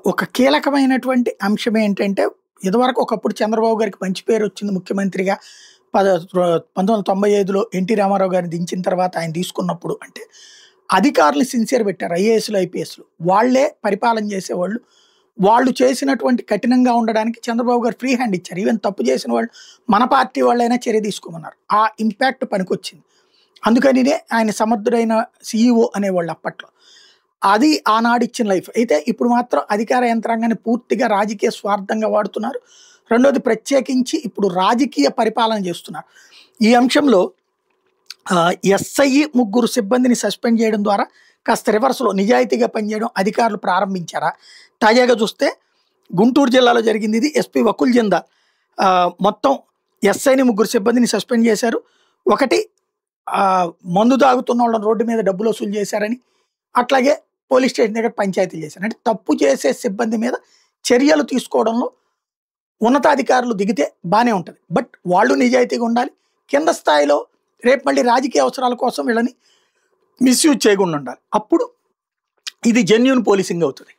ఒక కీలకమైనటువంటి అంశం ఏంటంటే, ఇదివరకు ఒకప్పుడు చంద్రబాబు గారికి మంచి పేరొచ్చింది ముఖ్యమంత్రిగా. పద రొ 1995లో ఎన్టీ రామారావు గారిని దించిన తర్వాత ఆయన తీసుకున్నప్పుడు అంటే, అధికారులు సిన్సియర్ పెట్టారు. ఐఏఎస్‌లు, ఐపీఎస్‌లు. వాళ్ళే పరిపాలన చేసేవాళ్ళు. వాళ్ళు చేసినటువంటి కఠినంగా ఉండడానికి చంద్రబాబు గారు ఫ్రీ హ్యాండ్ ఇచ్చారు. ఈవెన్ తప్పు చేసిన వాళ్ళు మన పార్టీ వాళ్ళైనా చర్య తీసుకోమన్నారు. ఆ ఇంపాక్ట్ పనికొచ్చింది. అందుకనినే ఆయన సమర్థుడైన సీఈఓ అనేవాళ్ళు అప్పట్లో. అది ఆనాడిచ్చిన లైఫ్. అయితే ఇప్పుడు మాత్రం అధికార యంత్రాంగాన్ని పూర్తిగా రాజకీయ స్వార్థంగా వాడుతున్నారు. రెండోది ప్రత్యేకించి ఇప్పుడు రాజకీయ పరిపాలన చేస్తున్నారు. ఈ అంశంలో ఎస్ఐ ముగ్గురు సిబ్బందిని సస్పెండ్ చేయడం ద్వారా కాస్త రివర్స్‌లో నిజాయితీగా పనిచేయడం అధికారులు ప్రారంభించారా? తాజాగా చూస్తే గుంటూరు జిల్లాలో జరిగింది ఇది. ఎస్పీ వకుల్ జిందాల్ మొత్తం ఎస్ఐని ముగ్గురు సిబ్బందిని సస్పెండ్ చేశారు. ఒకటి మందు తాగుతున్న వాళ్ళని రోడ్డు మీద డబ్బులు వసూలు చేశారని, అట్లాగే పోలీస్ స్టేషన్ దగ్గర పంచాయతీలు చేశారు. అంటే తప్పు చేసే సిబ్బంది మీద చర్యలు తీసుకోవడంలో ఉన్నతాధికారులు దిగితే బానే ఉంటది. బట్ వాళ్ళు నిజాయితీగా ఉండాలి. కింద స్థాయిలో రేపు మళ్ళీ రాజకీయ అవసరాల కోసం వీళ్ళని మిస్‌యూజ్ చేయకుండా ఉండాలి. అప్పుడు ఇది జెన్యూన్ పోలీసింగ్ అవుతది.